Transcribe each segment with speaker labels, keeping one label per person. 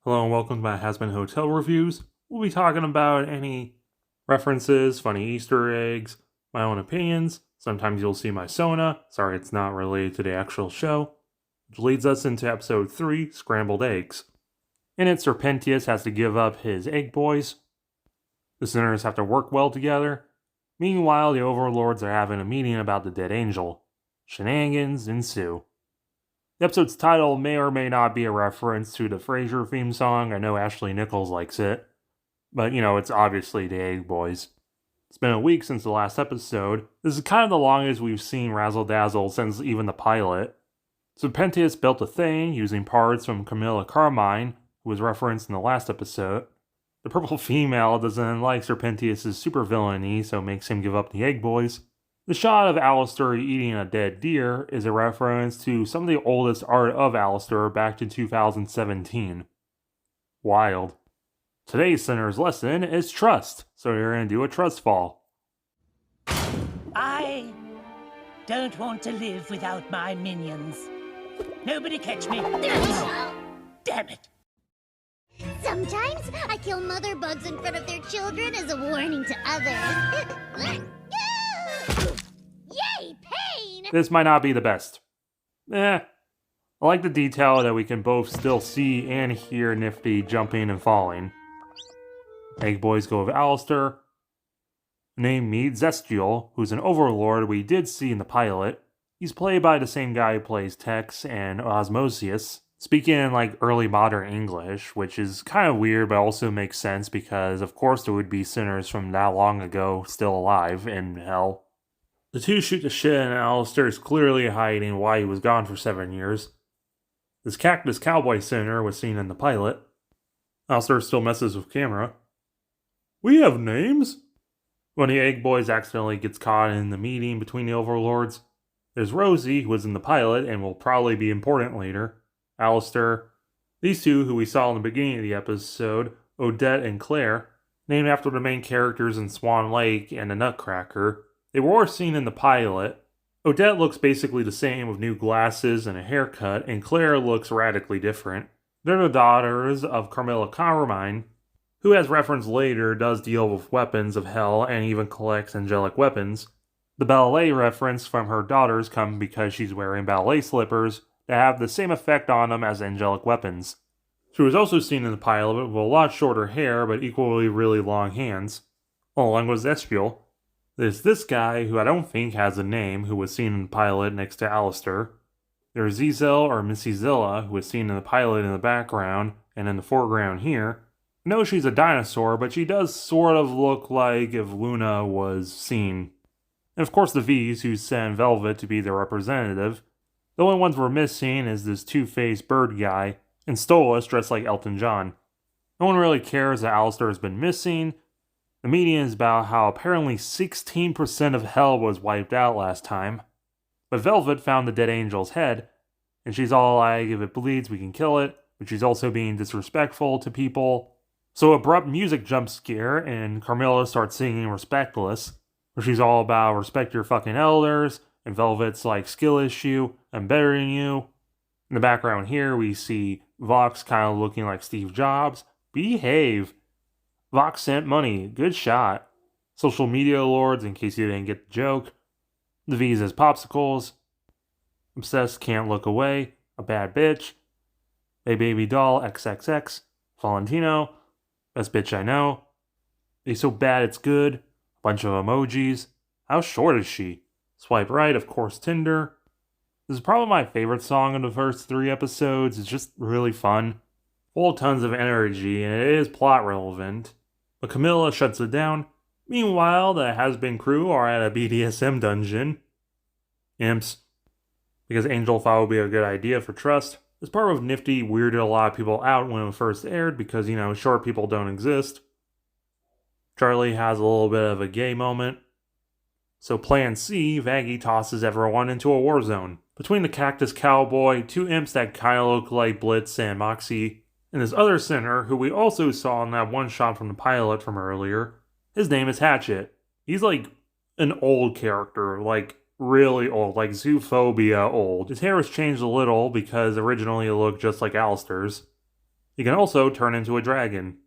Speaker 1: Hello and welcome to my Hazbin Hotel Reviews. We'll be talking about any references, funny Easter eggs, my own opinions. Sometimes you'll see my Sona. Sorry, it's not related to the actual show. Which leads us into episode 3, Scrambled Eggs. In it, Serpentius has to give up his egg boys. The sinners have to work well together. Meanwhile, the overlords are having a meeting about the dead angel. Shenanigans ensue. The episode's title may or may not be a reference to the Frasier theme song. I know Ashley Nichols likes it. But, it's obviously the Egg Boys. It's been a week since the last episode. This is kind of the longest we've seen Razzle Dazzle since even the pilot. Serpentius built a thing using parts from Camilla Carmine, who was referenced in the last episode. The purple female doesn't like Serpentius' supervillainy, so makes him give up the Egg Boys. The shot of Alistair eating a dead deer is a reference to some of the oldest art of Alistair back to 2017. Wild. Today's Sinner's lesson is trust, so you're going to do a trust fall.
Speaker 2: I don't want to live without my minions. Nobody catch me. Damn it.
Speaker 3: Sometimes I kill mother bugs in front of their children as a warning to others. Yay, pain!
Speaker 1: This might not be the best. I like the detail that we can both still see and hear Niffty jumping and falling. Egg Boys go with Alistair. Name meet Zestial, who's an overlord we did see in the pilot. He's played by the same guy who plays Tex and Osmosius, speaking in early modern English, which is kind of weird but also makes sense because of course there would be sinners from that long ago still alive in hell. The two shoot the shit and Alistair is clearly hiding why he was gone for 7 years. This cactus cowboy sinner was seen in the pilot. Alistair still messes with camera. We have names? When the Egg Boys accidentally gets caught in the meeting between the overlords, there's Rosie, who was in the pilot and will probably be important later. Alistair. These two, who we saw in the beginning of the episode, Odette and Claire, named after the main characters in Swan Lake and the Nutcracker. They were seen in the pilot. Odette looks basically the same with new glasses and a haircut, and Claire looks radically different. They're the daughters of Camilla Carmine, who, as referenced later, does deal with weapons of hell and even collects angelic weapons. The ballet reference from her daughters come because she's wearing ballet slippers that have the same effect on them as angelic weapons. She was also seen in the pilot with a lot shorter hair but equally really long hands, along with Zestial. There's this guy, who I don't think has a name, who was seen in the pilot next to Alistair. There's Zizel or Missy Zilla, who was seen in the pilot in the background, and in the foreground here. I know she's a dinosaur, but she does sort of look like if Luna was seen. And of course the V's, who sent Velvet to be their representative. The only ones we're missing is this two-faced bird guy, and Stolas dressed like Elton John. No one really cares that Alistair has been missing. The meeting is about how apparently 16% of hell was wiped out last time. But Velvet found the dead angel's head, and she's all like, if it bleeds, we can kill it, but she's also being disrespectful to people. So abrupt music jump scare, and Carmilla starts singing Respectless, where she's all about respect your fucking elders, and Velvet's like, skill issue, I'm better than you. In the background here, we see Vox kind of looking like Steve Jobs. Behave! Vox sent money. Good shot. Social media lords, in case you didn't get the joke. The V's as popsicles. Obsessed can't look away. A bad bitch. A baby doll XXX. Valentino. Best bitch I know. A so bad it's good. A bunch of emojis. How short is she? Swipe right, of course, Tinder. This is probably my favorite song in the first 3 episodes. It's just really fun. Full of tons of energy, and it is plot relevant. But Camilla shuts it down. Meanwhile, the Hazbin crew are at a BDSM dungeon. Imps. Because Angel thought it would be a good idea for trust. This part of Niffty weirded a lot of people out when it first aired because, short people don't exist. Charlie has a little bit of a gay moment. So Plan C, Vaggie tosses everyone into a war zone. Between the Cactus Cowboy, 2 imps that kind of look like Blitz and Moxie, and this other sinner, who we also saw in that one shot from the pilot from earlier, his name is Hatchet. He's like an old character, like really old, like Zoophobia old. His hair has changed a little because originally it looked just like Alistair's. He can also turn into a dragon.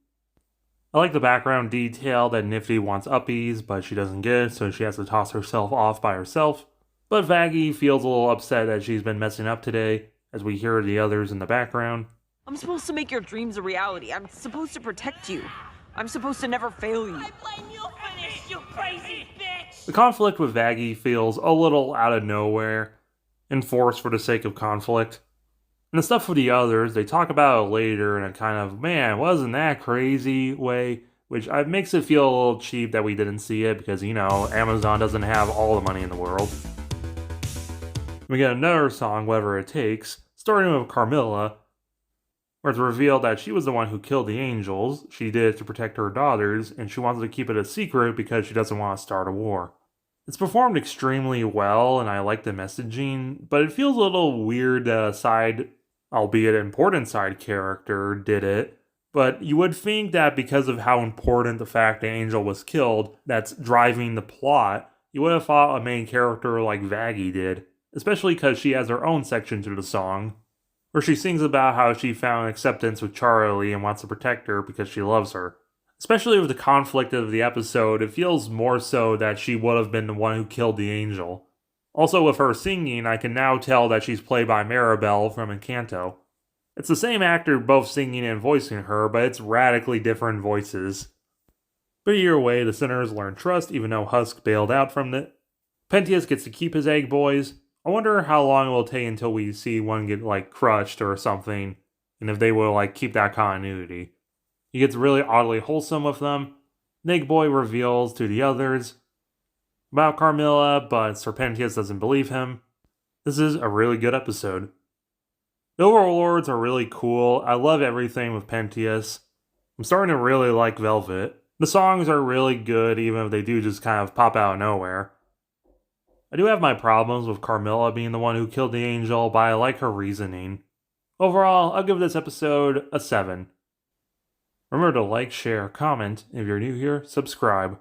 Speaker 1: I like the background detail that Niffty wants uppies, but she doesn't get it, so she has to toss herself off by herself. But Vaggie feels a little upset that she's been messing up today, as we hear the others in the background.
Speaker 4: I'm supposed to make your dreams a reality. I'm supposed to protect you. I'm supposed to never fail you.
Speaker 2: I blame you for this, you crazy bitch!
Speaker 1: The conflict with Vaggie feels a little out of nowhere, and forced for the sake of conflict. And the stuff with the others, they talk about it later in a kind of, man, wasn't that crazy way, which makes it feel a little cheap that we didn't see it because, you know, Amazon doesn't have all the money in the world. We get another song, Whatever It Takes, starting with Carmilla, where it's revealed that she was the one who killed the angels. She did it to protect her daughters, and she wanted to keep it a secret because she doesn't want to start a war. It's performed extremely well, and I like the messaging, but it feels a little weird that a side, albeit important side character, did it. But you would think that because of how important the fact the angel was killed, that's driving the plot, you would have thought a main character like Vaggie did, especially because she has her own section to the song, where she sings about how she found acceptance with Charlie and wants to protect her because she loves her. Especially with the conflict of the episode, it feels more so that she would have been the one who killed the angel. Also with her singing, I can now tell that she's played by Maribel from Encanto. It's the same actor both singing and voicing her, but it's radically different voices. But either way, the Sinners learn trust even though Husk bailed out from it. Pentheus gets to keep his egg boys. I wonder how long it will take until we see one get, crushed or something, and if they will, keep that continuity. He gets really oddly wholesome with them. Egg Boy reveals to the others about Carmilla, but Serpentius doesn't believe him. This is a really good episode. The Overlords are really cool. I love everything with Pentheus. I'm starting to really like Velvet. The songs are really good, even if they do just kind of pop out of nowhere. I do have my problems with Carmilla being the one who killed the angel, but I like her reasoning. Overall, I'll give this episode a 7. Remember to like, share, comment. If you're new here, subscribe.